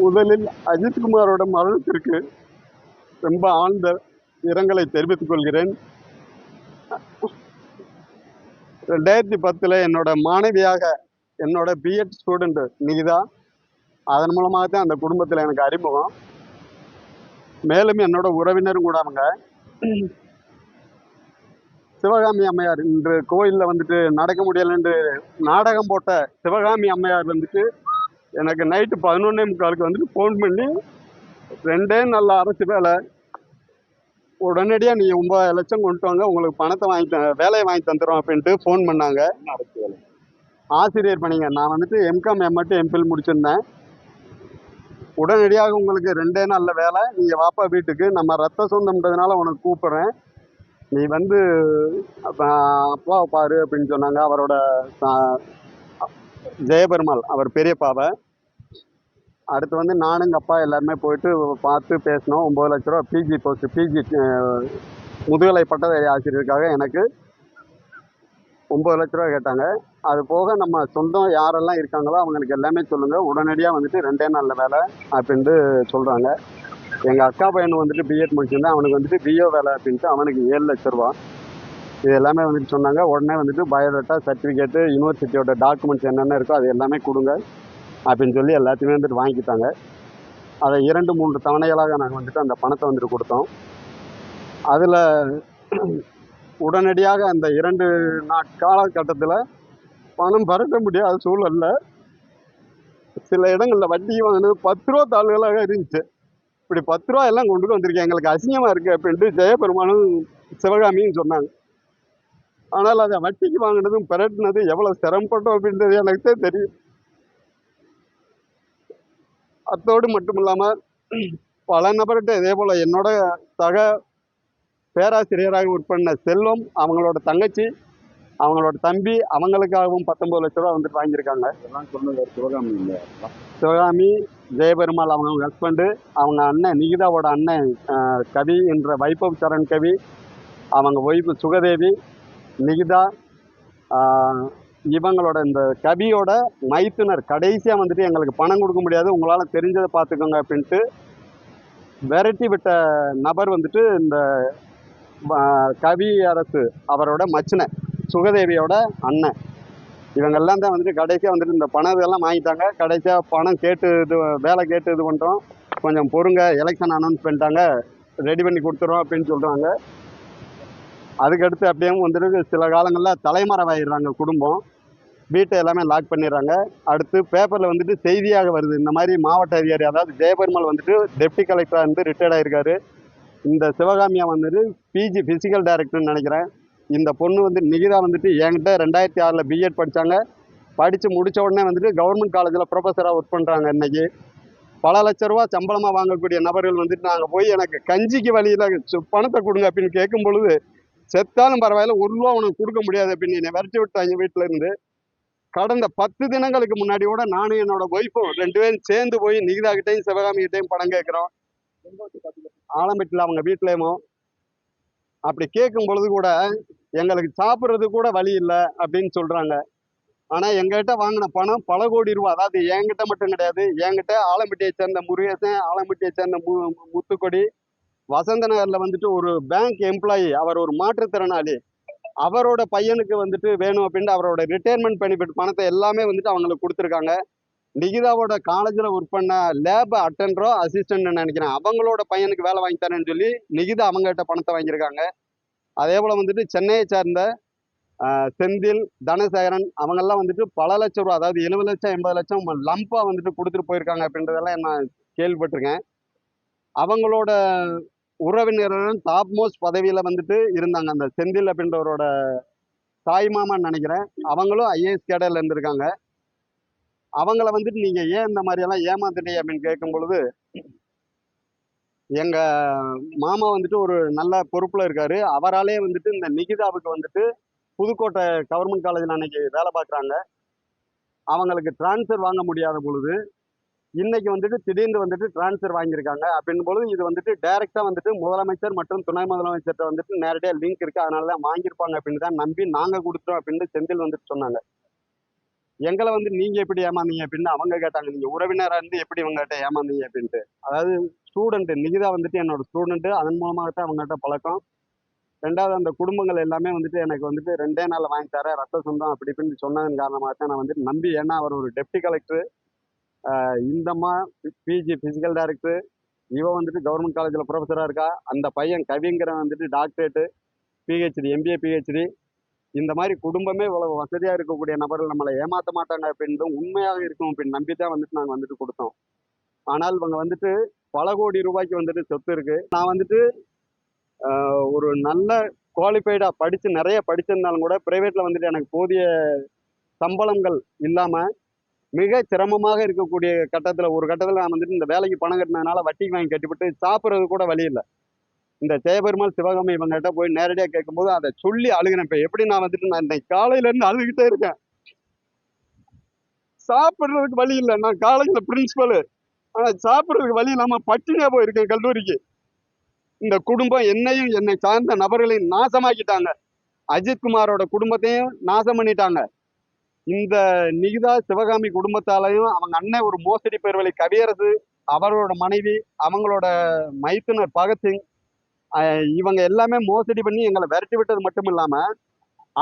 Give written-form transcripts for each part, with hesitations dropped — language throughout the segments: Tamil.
முதலில் அஜித்குமாரோட மரணத்திற்கு ரொம்ப ஆழ்ந்த இரங்கலை தெரிவித்துக் கொள்கிறேன். 2010 என்னோட மாணவியாக என்னோட பிஎட் ஸ்டூடெண்ட் நிகிதா, அதன் மூலமாக தான் அந்த குடும்பத்தில் எனக்கு அறிமுகம். மேலும் என்னோட உறவினரும் கூட அவங்க. சிவகாமி அம்மையார் இன்று கோயிலில் வந்துட்டு நடக்க முடியலன்னு நாடகம் போட்ட சிவகாமி அம்மையார் வந்துட்டு எனக்கு நைட்டு 11:45 வந்துட்டு ஃபோன் பண்ணி 2 நல்ல அரசு வேலை, உடனடியாக நீங்கள் 9 லட்சம் கொண்டு வாங்க, உங்களுக்கு பணத்தை வேலையை வாங்கி தந்துடும் அப்படின்ட்டு ஃபோன் பண்ணாங்க. ஆசிரியர் பணிங்க. நான் வந்துட்டு எம்காம் எம்எட் எம்பில் முடிச்சிருந்தேன். உடனடியாக உங்களுக்கு 2 நாளில் வேலை, நீங்கள் வாப்பா வீட்டுக்கு, நம்ம ரத்த சொந்தம்ன்றதுனால உனக்கு கூப்பிட்றேன், நீ வந்து அப்பாவை பாரு அப்படின்னு சொன்னாங்க. அவரோட ஜெயபெருமாள் அவர் பெரியப்பாவை. அடுத்து வந்து நானும் எங்கள் அப்பா எல்லாருமே போயிட்டு பார்த்து பேசினோம். 9 லட்ச ரூபா பிஜி போஸ்ட், பிஜி முதுகலை பட்டதாரி ஆசிரியருக்காக எனக்கு 9 லட்ச ரூபா கேட்டாங்க. அது போக நம்ம சொந்தம் யாரெல்லாம் இருக்காங்களோ அவங்களுக்கு எல்லாமே சொல்லுங்கள், உடனடியாக வந்துட்டு 2 நாளில் வேலை அப்படின்ட்டு சொல்கிறாங்க. எங்கள் அக்கா பையனு வந்துட்டு பிஎட் முடிச்சிருந்தேன், அவனுக்கு வந்துட்டு பிஓ வேலை அப்படின்ட்டு அவனுக்கு 7 லட்ச ரூபா. இது எல்லாமே வந்துட்டு சொன்னாங்க. உடனே வந்துட்டு பயோடேட்டா, சர்டிஃபிகேட்டு, யூனிவர்சிட்டியோட டாக்குமெண்ட்ஸ் என்னென்ன இருக்கோ அது எல்லாமே கொடுங்க அப்படின்னு சொல்லி எல்லாத்தையுமே வந்துட்டு வாங்கிட்டாங்க. அதை 2-3 தவணைகளாக நாங்கள் வந்துட்டு அந்த பணத்தை வந்துட்டு கொடுத்தோம். அதில் உடனடியாக அந்த 2 காலகட்டத்தில் பணம் பரட்ட முடியாத சூழலில் சில இடங்களில் வட்டி வாங்கினது 10 ரூபா தாள்களாக இருந்துச்சு. இப்படி 10 ரூபா எல்லாம் கொண்டு வந்திருக்கேன், எங்களுக்கு அசிங்கமாக இருக்குது அப்படின்ட்டு ஜெயபெருமானும் சிவகாமியும் சொன்னாங்க. ஆனால் அதை வட்டிக்கு வாங்கினதும் பரட்டினது எவ்வளோ சிரமப்பட்டோம் அப்படின்றது எனக்கு தான் தெரியும். அத்தோடு மட்டும் இல்லாமல் பல நபர்கிட்ட இதே போல் என்னோட சக பேராசிரியராக ஒர்க் பண்ண செல்வம், அவங்களோட தங்கச்சி, அவங்களோட தம்பி, அவங்களுக்காகவும் 19 லட்ச ரூபா வந்துட்டு வாங்கியிருக்காங்க. எல்லாம் சொன்னது சிவகாமி இல்லை, சிவகாமி, ஜெயபெருமாள் அவங்க ஹஸ்பண்டு, அவங்க அண்ணன் நிகிதாவோட அண்ணன் கவி என்ற வைபவ் சரண் கவி, அவங்க ஒய்ஃபு சுகதேவி, நிகிதா, இவங்களோட இந்த கவியோட மைத்துனர் கடைசியாக வந்துட்டு எங்களுக்கு பணம் கொடுக்க முடியாது, உங்களால் தெரிஞ்சதை பார்த்துக்கோங்க அப்படின்ட்டு விரட்டி விட்ட நபர் வந்துட்டு இந்த கவி அரசு அவரோட மச்சினை சுகதேவியோட அண்ணன். இவங்கெல்லாம் தான் வந்துட்டு கடைசியாக வந்துட்டு இந்த பணம் இதெல்லாம் வாங்கிட்டாங்க. கடைசியாக பணம் கேட்டு வேலை கேட்டு இது பண்ணுறோம், கொஞ்சம் பொறுங்க, எலெக்ஷன் அனௌன்ஸ் பண்ணிட்டாங்க, ரெடி பண்ணி கொடுத்துறோம் அப்படின்னு சொல்கிறாங்க. அதுக்கடுத்து அப்படியே வந்துட்டு சில காலங்களில் தலைமறைவாயிடுறாங்க குடும்பம், வீட்டை எல்லாமே லாக் பண்ணிடுறாங்க. அடுத்து பேப்பரில் வந்துட்டு செய்தியாக வருது, இந்த மாதிரி மாவட்ட அதிகாரி அதாவது ஜெயபெருமாள் வந்துட்டு டெப்டி கலெக்டராக இருந்து ரிட்டையர்ட் ஆகிருக்காரு, இந்த சிவகாமியா வந்துட்டு பிஜி ஃபிசிக்கல் டைரக்டர்னு நினைக்கிறேன். இந்த பொண்ணு வந்து நிகிதா வந்துட்டு என்கிட்ட 2006 பிஎட் படித்தாங்க, படித்து முடித்த உடனே வந்துட்டு கவர்மெண்ட் காலேஜில் ப்ரொஃபஸராக ஒர்க் பண்ணுறாங்க. இன்றைக்கி பல லட்ச ரூபா சம்பளமாக வாங்கக்கூடிய நபர்கள் வந்துட்டு நாங்கள் போய் எனக்கு கஞ்சிக்கு வழியில் பணத்தை கொடுங்க அப்படின்னு கேட்கும் பொழுது, செத்தாலும் பரவாயில்ல, 1 ரூபா உனக்கு கொடுக்க முடியாது அப்படின்னு என்னை விரட்டி விட்டாங்க வீட்டில் இருந்து. கடந்த 10 தினங்களுக்கு முன்னாடி கூட நானும் என்னோட ஒய்ஃபும் 2 பேரும் சேர்ந்து போய் நிகிதா கிட்டையும் சிவகாமி கிட்டையும் பணம் கேட்குறோம், ஆலம்பட்டில் அவங்க வீட்டிலேயுமோ. அப்படி கேட்கும் பொழுது கூட எங்களுக்கு சாப்பிட்றது கூட வழி இல்லை அப்படின்னு சொல்கிறாங்க. ஆனால் எங்ககிட்ட வாங்கின பணம் பல கோடி ரூபா. அதாவது என்கிட்ட மட்டும் கிடையாது, என்கிட்ட ஆலம்பட்டியை சேர்ந்த முருகேசன், ஆலம்பட்டியை சேர்ந்த முத்துக்கொடி, வசந்த நகரில் வந்துட்டு ஒரு பேங்க் எம்ப்ளாயி, அவர் ஒரு மாற்றுத்திறனாளி, அவரோட பையனுக்கு வந்துட்டு வேணும் அப்படின்ட்டு அவரோட ரிட்டையர்மெண்ட் பெனிஃபிட் பணத்தை எல்லாமே வந்துட்டு அவங்களுக்கு கொடுத்துருக்காங்க. நிகிதாவோட காலேஜில் ஒர்க் பண்ண லேப் அட்டெண்டரோ அசிஸ்டன்ட்னு நினைக்கிறேன், அவங்களோட பையனுக்கு வேலை வாங்கி தரேன்னு சொல்லி நிகிதா அவங்ககிட்ட பணத்தை வாங்கியிருக்காங்க. அதே போல் வந்துட்டு சென்னையை சேர்ந்த செந்தில், தனசேகரன், அவங்கெல்லாம் வந்துட்டு பல லட்சம் ரூபா, அதாவது 70 லட்சம் 80 லட்சம் லம்பாக வந்துட்டு கொடுத்துட்டு போயிருக்காங்க அப்படின்றதெல்லாம் நான் கேள்விப்பட்டிருக்கேன். அவங்களோட உறவினர்களும் டாப் மோஸ்ட் பதவியில் வந்துட்டு இருந்தாங்க. அந்த செந்தில் அப்படின்றவரோட தாய் மாமான்னு நினைக்கிறேன், அவங்களும் ஐஏஎஸ் கேடரில் இருந்திருக்காங்க. அவங்கள வந்துட்டு நீங்கள் ஏன் இந்த மாதிரியெல்லாம் ஏமாத்துட்டீங்க அப்படின்னு கேட்கும் பொழுது, எங்கள் மாமா வந்துட்டு ஒரு நல்ல பொறுப்பில் இருக்கார், அவராலே வந்துட்டு இந்த நிகிதாவுக்கு வந்துட்டு புதுக்கோட்டை கவர்மெண்ட் காலேஜில் அன்னைக்கு வேலை பார்க்குறாங்க, அவங்களுக்கு டிரான்ஸ்ஃபர் வாங்க முடியாத பொழுது இன்னைக்கு வந்துட்டு திடீர்னு வந்துட்டு டிரான்ஸ்ஃபர் வாங்கியிருக்காங்க. அப்படின் பொழுது இது வந்துட்டு டைரெக்டாக வந்துட்டு முதலமைச்சர் மற்றும் துணை முதலமைச்சர்கிட்ட வந்துட்டு நேரடியாக லிங்க் இருக்குது, அதனால தான் வாங்கியிருப்பாங்க அப்படின்னு தான் நம்பி நாங்கள் கொடுத்துட்டோம் அப்படின்னு செந்தில் வந்துட்டு சொன்னாங்க. எங்களை வந்து நீங்க எப்படி ஏமாந்தீங்க அப்படின்னு அவங்க கேட்டாங்க. நீங்க உறவினரா இருந்து எப்படி இவங்ககிட்ட ஏமாந்தீங்க அப்படின்ட்டு. அதாவது ஸ்டூடெண்ட் நிகிதா வந்துட்டு என்னோட ஸ்டூடெண்ட். அதன் மூலமாகத்தான் அவங்ககிட்ட பழக்கம். ரெண்டாவது அந்த குடும்பங்கள் எல்லாமே வந்துட்டு எனக்கு வந்துட்டு 2டே நாள்ல வாங்கி தரேன், ரத்த சொந்தம் அப்படி இப்படின்னு சொன்னதன் காரணமாகத்தான் நான் வந்துட்டு நம்பி. ஏன்னா அவர் ஒரு டெப்டி கலெக்டர், இந்தம்மா பிஜி பிசிக்கல் டைரக்டர், இவ வந்துட்டு கவர்மெண்ட் காலேஜ்ல ப்ரொஃபஸரா இருக்கா. அந்த பையன் கவிங்கிறவன் வந்துட்டு டாக்டரேட்டு, பிஹெச்டி, எம்பிஏ பிஹெச்டி. இந்த மாதிரி குடும்பமே இவ்வளவு வசதியா இருக்கக்கூடிய நபர்கள் நம்மளை ஏமாத்த மாட்டாங்க அப்படின்னு உண்மையாக இருக்கும் அப்படின்னு நம்பி தான் வந்துட்டு நாங்கள் வந்துட்டு கொடுத்தோம். ஆனால் இவங்க வந்துட்டு பல கோடி ரூபாய்க்கு வந்துட்டு சொத்து இருக்கு. நான் வந்துட்டு ஒரு நல்ல குவாலிஃபைடா படிச்சு நிறைய படிச்சிருந்தாலும் கூட பிரைவேட்ல வந்துட்டு எனக்கு போதிய சம்பளங்கள் இல்லாம மிக சிரமமாக இருக்கக்கூடிய கட்டத்துல ஒரு கட்டத்துல நான் வந்துட்டு இந்த வேலைக்கு பணம் கட்டினதுனால வட்டிக்கு வாங்கி கட்டிவிட்டு சாப்பிட்றது கூட வழி இல்லை. இந்த ஜெயபெருமாள் சிவகாமி இவங்ககிட்ட போய் நேரடியாக கேட்கும்போது அதை சொல்லி அழுகிறேன். இப்போ எப்படி நான் வந்துட்டு நான் இன்னைக்கு காலையில இருந்து அழுதுகிட்டே இருக்கேன். சாப்பிட்றதுக்கு வழி இல்லை. நான் காலேஜ்ல பிரின்சிபல், ஆனா சாப்பிட்றதுக்கு வழி இல்லாம பட்டினியா போயிருக்கேன் கல்லூரிக்கு. இந்த குடும்பம் என்னையும் என்னை சார்ந்த நபர்களையும் நாசமாக்கிட்டாங்க. அஜித்குமாரோட குடும்பத்தையும் நாசம் பண்ணிட்டாங்க. இந்த நிகிதா சிவகாமி குடும்பத்தாலையும் அவங்க அண்ணன் ஒரு மோசடி பேர் வழி கவியரசு, அவரோட மனைவி, அவங்களோட மைத்துனர் பகத்சிங், இவங்க எல்லாமே மோசடி பண்ணி எங்களை விரட்டி விட்டது மட்டும் இல்லாம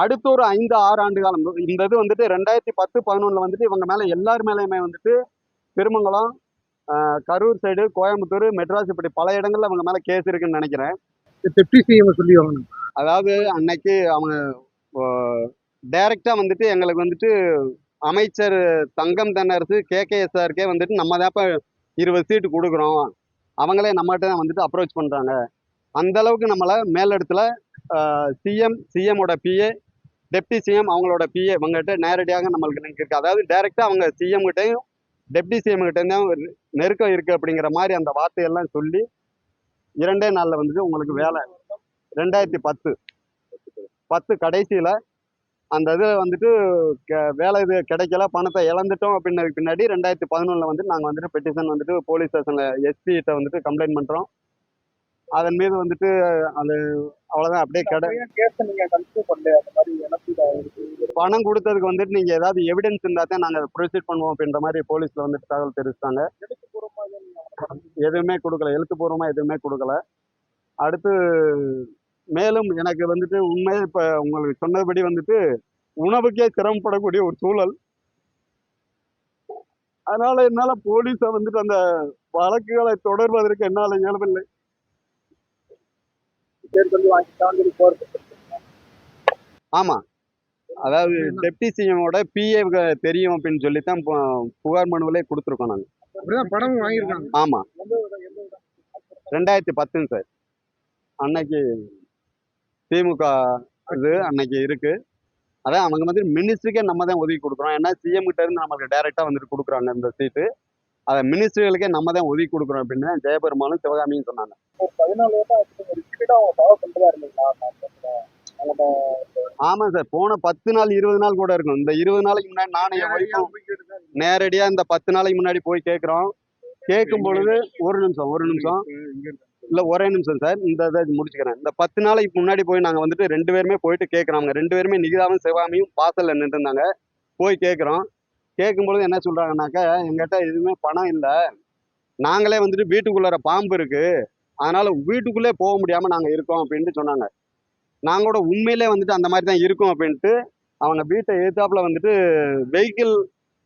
அடுத்த ஒரு 5-6 ஆண்டு காலம் இந்த இது வந்துட்டு 2010-11 வந்துட்டு இவங்க மேல எல்லார் மேலேயுமே வந்துட்டு திருமங்கலம், கரூர் சைடு, கோயம்புத்தூர், மெட்ராஸ் இப்படி பல இடங்கள்ல அவங்க மேல கேஸ் இருக்குன்னு நினைக்கிறேன். டெப்டி சிஎம் சொல்லி வாங்கணும். அதாவது அன்னைக்கு அவங்க டைரக்டா வந்துட்டு எங்களுக்கு வந்துட்டு அமைச்சர் தங்கம் தென்னரசு KKSRக்கே வந்துட்டு நம்ம தான் 20 சீட்டு கொடுக்குறோம், அவங்களே நம்மகிட்ட தான் வந்துட்டு அப்ரோச் பண்றாங்க. அந்த அளவுக்கு நம்மளை மேலிடத்துல சிஎம்மோட பிஏ, டெப்டி சிஎம் அவங்களோட பிஏ இவங்ககிட்ட நேரடியாக நம்மளுக்கு லிங்க் இருக்கு. அதாவது டைரக்டா அவங்க சிஎம் கிட்டையும் டெப்டி சிஎம் கிட்டையும் தான் நெருக்கம் இருக்கு அப்படிங்கிற மாதிரி அந்த வார்த்தையெல்லாம் சொல்லி 2டே நாள்ல வந்துட்டு உங்களுக்கு வேலை 2010 கடைசியில அந்த இது வந்துட்டு வேலை இது கிடைக்கல, பணத்தை இழந்துட்டோம் அப்படின்னதுக்கு பின்னாடி 2011 வந்து நாங்கள் வந்துட்டு பெட்டிஷன் வந்துட்டு போலீஸ் ஸ்டேஷன்ல எஸ்பி கிட்ட வந்துட்டு கம்ப்ளைண்ட் பண்றோம். அதன் மீது வந்துட்டு அது அவ்வளவுதான் அப்படியே பணம் கொடுத்ததுக்கு வந்துட்டு நீங்க ஏதாவது எவிடன்ஸ் இருந்தா தான் நாங்க ப்ரொசீட் பண்ணுவோம் அப்படின்ற மாதிரி போலீஸ்ல வந்துட்டு தகவல் தெரிவித்தாங்க. எதுவுமே கொடுக்கல, எழுத்துப்பூர்வமா எதுவுமே கொடுக்கல. அடுத்து மேலும் எனக்கு வந்துட்டு உண்மையை இப்ப உங்களுக்கு சொன்னபடி வந்துட்டு உணவுக்கே சிரமப்படக்கூடிய ஒரு சூழல். அதனால என்னால போலீஸ வந்துட்டு அந்த வழக்குகளை தொடர்வதற்கு என்னால இயலவில்லை. ஆமா, அதாவது டெப்டி சிஎமோட பிஏ தெரியும் அப்படின்னு சொல்லித்தான் புகார் மனுவிலே கொடுத்துருக்கோம் நாங்க. பணம் வாங்கியிருக்காங்க. ஆமா, 2010 சார். அன்னைக்கு திமுக இது அன்னைக்கு இருக்கு. அதான் அவங்க வந்து மினிஸ்ட்ரிக்கே நம்ம தான் ஒதுக்கி கொடுக்குறோம். ஏன்னா சிஎம் கிட்ட இருந்து நமக்கு டைரக்டா வந்துட்டு கொடுக்குறாங்க இந்த சீட்டு. அதை மினிஸ்ட்ரிகளுக்கே நம்ம தான் ஒதுக்கி கொடுக்குறோம் அப்படின்னு ஜெயபெருமானும் சிவகாமியும் சொன்னாங்க. 14 ஆமா சார், போன 10 நாள் 20 நாள் கூட இருக்கும். இந்த 20 நாளைக்கு முன்னாடி நானும் என் வரைக்கும் நேரடியா இந்த 10 நாளைக்கு முன்னாடி போய் கேட்கிறோம். கேட்கும் பொழுது ஒரு நிமிஷம் இல்ல ஒரே நிமிஷம் சார், இந்த இதை முடிச்சுக்கிறேன். இந்த 10 நாளைக்கு முன்னாடி போய் நாங்க வந்துட்டு 2 பேருமே போயிட்டு கேட்கிறோம். அவங்க 2 பேருமே நிகிதாவும் சிவகாமியும் வாசல்ல நின்று இருந்தாங்க. போய் கேட்கிறோம். கேட்கும்பொழுது என்ன சொல்றாங்கன்னாக்கா, எங்கிட்ட எதுவுமே பணம் இல்லை, நாங்களே வந்துட்டு வீட்டுக்குள்ளார பாம்பு இருக்கு, அதனால வீட்டுக்குள்ளே போக முடியாம நாங்க இருக்கோம் அப்படின்ட்டு சொன்னாங்க. நாங்களோட உண்மையிலே வந்துட்டு அந்த மாதிரி தான் இருக்கும் அப்படின்ட்டு அவங்க வீட்டை எதிர்த்தாப்புல வந்துட்டு வெஹிக்கிள்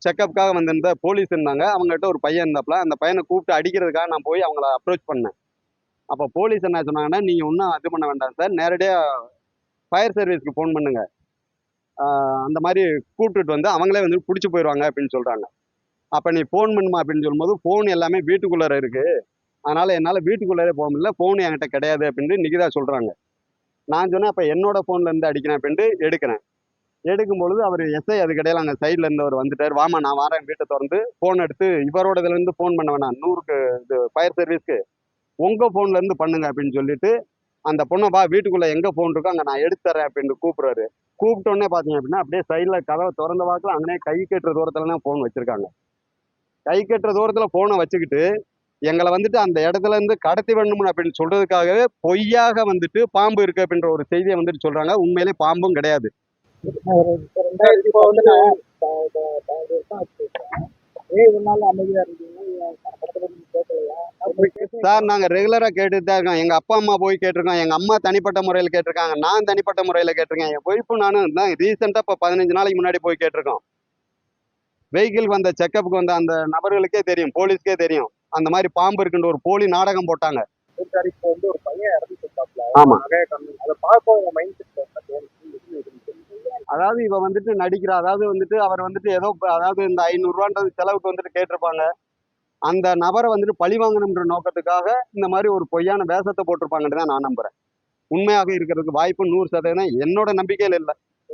செக்கப்புக்காக வந்திருந்த போலீஸ் இருந்தாங்க. அவங்ககிட்ட ஒரு பையன் இருந்தாப்புல, அந்த பையனை கூப்பிட்டு அடிக்கிறதுக்காக நான் போய் அவங்கள அப்ரோச் பண்ணேன். அப்போ போலீஸ் என்ன சொன்னாங்கன்னா, நீங்கள் ஒன்றும் இது பண்ண வேண்டாம் சார், நேரடியாக ஃபயர் சர்வீஸ்க்கு ஃபோன் பண்ணுங்க, அந்த மாதிரி கூப்பிட்டுட்டு வந்து அவங்களே வந்து பிடிச்சி போயிடுவாங்க அப்படின்னு சொல்கிறாங்க. அப்போ நீ ஃபோன் பண்ணுமா அப்படின்னு சொல்லும்போது, ஃபோன் எல்லாமே வீட்டுக்குள்ளார இருக்குது, அதனால் என்னால் வீட்டுக்குள்ளாரே போக முடியல, ஃபோன் என்கிட்ட கிடையாது அப்படின்ட்டு நிகிதா சொல்கிறாங்க. நான் சொன்னேன், அப்போ என்னோட ஃபோனில் இருந்து அடிக்கிறேன் அப்படின்ட்டு எடுக்கிறேன். எடுக்கும்பொழுது அவர் எஸ்ஐ அதுக்கிடையில் அங்கே சைடில் இருந்தவர் வந்துட்டார். வாமா நான் வரேன், வீட்டை திறந்து ஃபோன் எடுத்து இவரோட இதுலேருந்து ஃபோன் பண்ண வேணாம், 100க்கு இது ஃபயர் சர்வீஸ்க்கு உங்கள் ஃபோன்லேருந்து பண்ணுங்க அப்படின்னு சொல்லிட்டு அந்த பொண்ணை வா வீட்டுக்குள்ளே எங்கே ஃபோன் இருக்கோ அங்கே நான் எடுத்து தரேன் அப்படின்ட்டு கூப்பிட்றாரு. கூப்பிட்டோன்னே பார்த்தீங்க அப்படின்னா அப்படியே சைடில் கதவை திறந்த வாக்கில் அங்கனே கை கட்டுற தூரத்தில் தான் ஃபோன் வச்சுருக்காங்க. கை கட்டுற தூரத்தில் ஃபோனை வச்சுக்கிட்டு எங்களை வந்துட்டு அந்த இடத்துல இருந்து கடத்தி வேணும்னு அப்படின்னு சொல்றதுக்காகவே பொய்யாக வந்துட்டு பாம்பு இருக்கு அப்படின்ற ஒரு செய்தியை வந்துட்டு சொல்றாங்க. உண்மையிலே பாம்பும் கிடையாது. சார் நாங்கள் ரெகுலராக கேட்டுட்டு தான் இருக்கோம். எங்கள் அப்பா அம்மா போய் கேட்டிருக்கோம், எங்கள் அம்மா தனிப்பட்ட முறையில் கேட்டிருக்காங்க, நான் தனிப்பட்ட முறையில் கேட்டிருக்கேன், என் ஒய்ஃபும் நானும் தான் ரீசெண்டாக இப்போ 15 நாளைக்கு முன்னாடி போய் கேட்டிருக்கோம். வெஹிக்கிள் வந்த செக்கப்புக்கு வந்த அந்த நபர்களுக்கே தெரியும், போலீஸ்க்கே தெரியும், அந்த மாதிரி பாம்பு இருக்குன்ற ஒரு போலி நாடகம் போட்டாங்க. ஆமா, அதாவது இவ வந்துட்டு நடிக்கிறா, அதாவது வந்துட்டு அவர் வந்துட்டு ஏதோ அதாவது இந்த 500 ரூபான்றது செலவுக்கு வந்துட்டு கேட்டிருப்பாங்க. அந்த நபரை வந்துட்டு பழி வாங்கணுன்ற நோக்கத்துக்காக இந்த மாதிரி ஒரு பொய்யான வேஷத்தை போட்டிருப்பாங்கன்னு தான் நான் நம்புறேன். உண்மையாக இருக்கிறதுக்கு வாய்ப்பு 100% என்னோட நம்பிக்கையில் இல்லை.